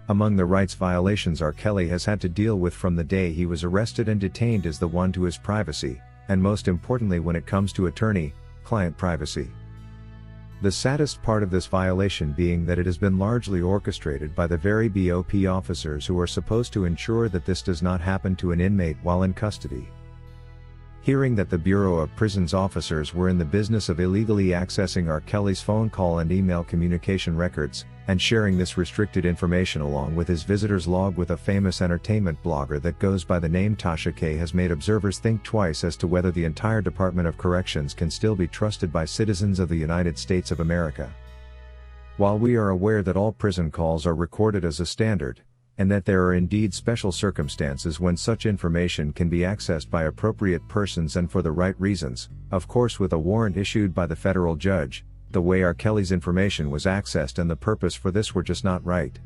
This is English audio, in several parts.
Among the rights violations R. Kelly has had to deal with from the day he was arrested and detained is the one to his privacy, and most importantly when it comes to attorney-client privacy. The saddest part of this violation being that it has been largely orchestrated by the very BOP officers who are supposed to ensure that this does not happen to an inmate while in custody. Hearing that the Bureau of Prisons officers were in the business of illegally accessing R. Kelly's phone call and email communication records, and sharing this restricted information along with his visitors log with a famous entertainment blogger that goes by the name Tasha K has made observers think twice as to whether the entire Department of Corrections can still be trusted by citizens of the United States of America. While we are aware that all prison calls are recorded as a standard, and that there are indeed special circumstances when such information can be accessed by appropriate persons and for the right reasons, of course with a warrant issued by the federal judge, the way R. Kelly's information was accessed and the purpose for this were just not right.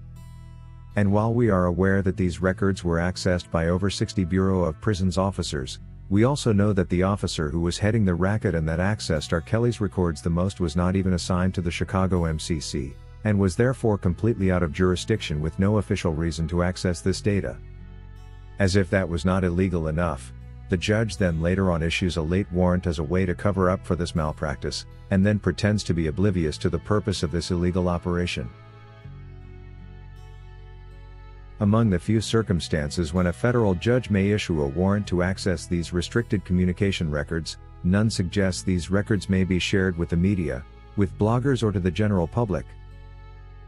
And while we are aware that these records were accessed by over 60 Bureau of Prisons officers, we also know that the officer who was heading the racket and that accessed R. Kelly's records the most was not even assigned to the Chicago MCC, and was therefore completely out of jurisdiction with no official reason to access this data. As if that was not illegal enough, the judge then later on issues a late warrant as a way to cover up for this malpractice, and then pretends to be oblivious to the purpose of this illegal operation. Among the few circumstances when a federal judge may issue a warrant to access these restricted communication records, none suggests these records may be shared with the media, with bloggers or to the general public.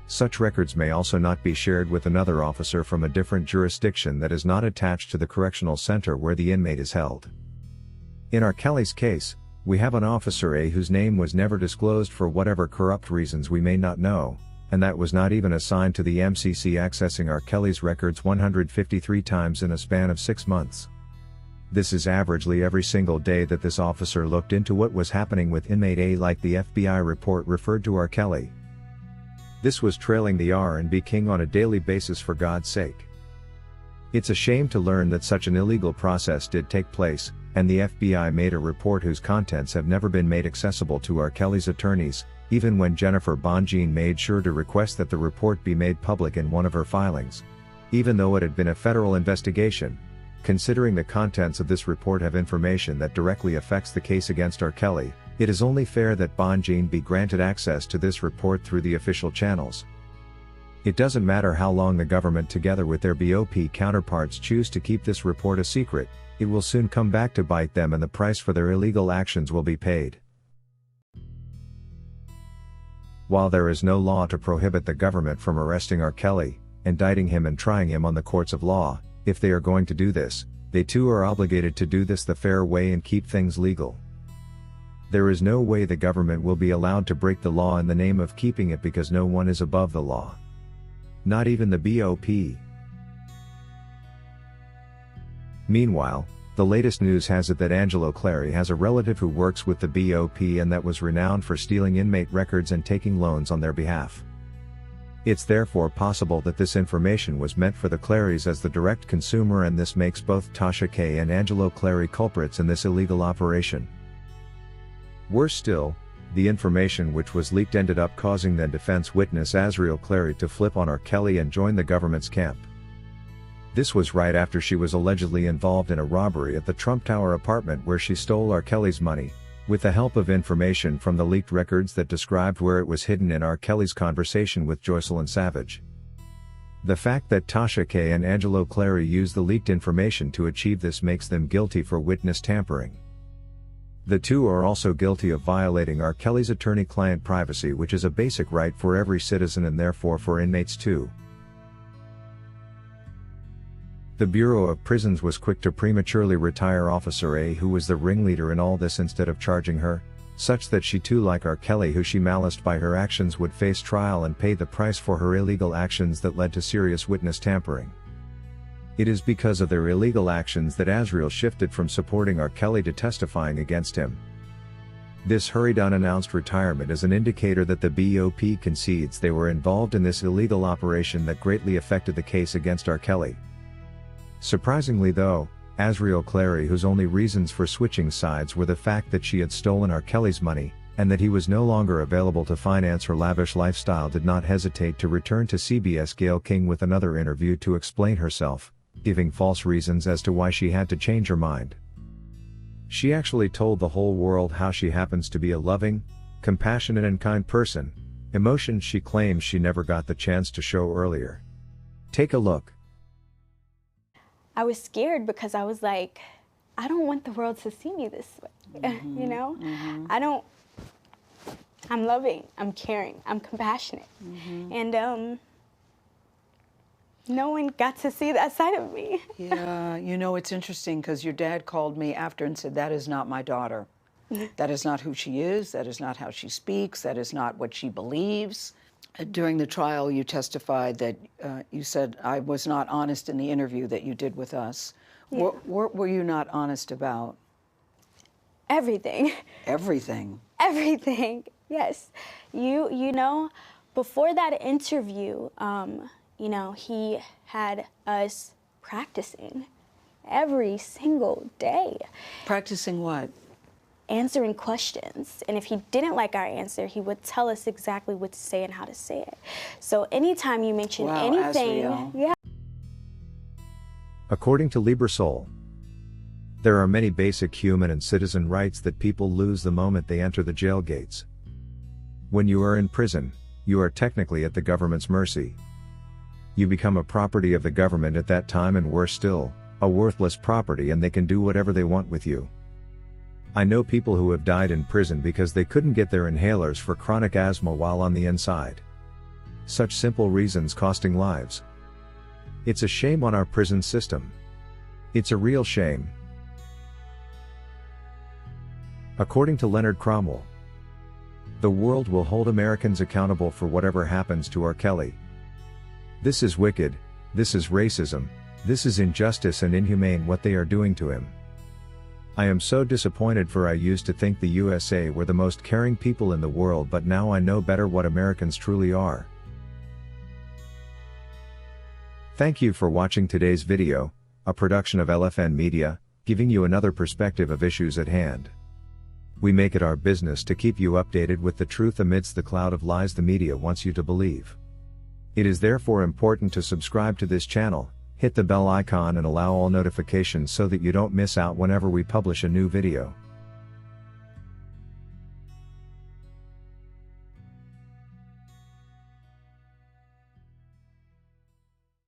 Such records may also not be shared with another officer from a different jurisdiction that is not attached to the correctional center where the inmate is held. In R. Kelly's case, we have an Officer A whose name was never disclosed for whatever corrupt reasons we may not know, and that was not even assigned to the MCC accessing R. Kelly's records 153 times in a span of 6 months. This is averagely every single day that this officer looked into what was happening with inmate A, like the FBI report referred to R. Kelly. This was trailing the R&B king on a daily basis, for God's sake. It's a shame to learn that such an illegal process did take place, and the FBI made a report whose contents have never been made accessible to R. Kelly's attorneys, even when Jennifer Bonjean made sure to request that the report be made public in one of her filings. Even though it had been a federal investigation, considering the contents of this report have information that directly affects the case against R. Kelly, it is only fair that Bonjean be granted access to this report through the official channels. It doesn't matter how long the government together with their BOP counterparts choose to keep this report a secret, it will soon come back to bite them and the price for their illegal actions will be paid. While there is no law to prohibit the government from arresting R. Kelly, indicting him and trying him on the courts of law, if they are going to do this, they too are obligated to do this the fair way and keep things legal. There is no way the government will be allowed to break the law in the name of keeping it, because no one is above the law. Not even the BOP. Meanwhile, the latest news has it that Azriel Clary has a relative who works with the BOP and that was renowned for stealing inmate records and taking loans on their behalf. It's therefore possible that this information was meant for the Clarys as the direct consumer, and this makes both Tasha K and Azriel Clary culprits in this illegal operation. Worse still, the information which was leaked ended up causing then defense witness Azriel Clary to flip on R. Kelly and join the government's camp. This was right after she was allegedly involved in a robbery at the Trump Tower apartment where she stole R. Kelly's money, with the help of information from the leaked records that described where it was hidden in R. Kelly's conversation with Joycelyn Savage. The fact that Tasha K and Azriel Clary used the leaked information to achieve this makes them guilty for witness tampering. The two are also guilty of violating R. Kelly's attorney-client privacy, which is a basic right for every citizen and therefore for inmates too. The Bureau of Prisons was quick to prematurely retire Officer A, who was the ringleader in all this, instead of charging her, such that she too, like R. Kelly, who she maliced by her actions, would face trial and pay the price for her illegal actions that led to serious witness tampering. It is because of their illegal actions that Azriel shifted from supporting R. Kelly to testifying against him. This hurried unannounced retirement is an indicator that the BOP concedes they were involved in this illegal operation that greatly affected the case against R. Kelly. Surprisingly though, Azriel Clary, whose only reasons for switching sides were the fact that she had stolen R. Kelly's money, and that he was no longer available to finance her lavish lifestyle, did not hesitate to return to CBS Gayle King with another interview to explain herself, giving false reasons as to why she had to change her mind. She actually told the whole world how she happens to be a loving, compassionate and kind person, emotions she claims she never got the chance to show earlier. Take a look. I was scared because I was like, I don't want the world to see me this way, you know? I'm loving, I'm caring, I'm compassionate. And no one got to see that side of me. Yeah, you know, it's interesting because your dad called me after and said, that is not my daughter. That is not who she is, that is not how she speaks, that is not what she believes. During the trial, you testified that you said, I was not honest in the interview that you did with us. Yeah. What were you not honest about? Everything. Everything? Everything, yes. You know, before that interview, you know, he had us practicing every single day. Practicing what? Answering questions. And if he didn't like our answer, he would tell us exactly what to say and how to say it. So anytime you mention anything, Azriel. yeah. According to Librasol, there are many basic human and citizen rights that people lose the moment they enter the jail gates. When you are in prison, you are technically at the government's mercy. You become a property of the government at that time, and worse still, a worthless property, and they can do whatever they want with you. I know people who have died in prison because they couldn't get their inhalers for chronic asthma while on the inside. Such simple reasons costing lives. It's a shame on our prison system. It's a real shame. According to Leonard Cromwell, the world will hold Americans accountable for whatever happens to R. Kelly. This is wicked, this is racism, this is injustice and inhumane what they are doing to him. I am so disappointed, for I used to think the USA were the most caring people in the world, but now I know better what Americans truly are. Thank you for watching today's video, a production of LFN Media, giving you another perspective of issues at hand. We make it our business to keep you updated with the truth amidst the cloud of lies the media wants you to believe. It is therefore important to subscribe to this channel, hit the bell icon and allow all notifications so that you don't miss out whenever we publish a new video.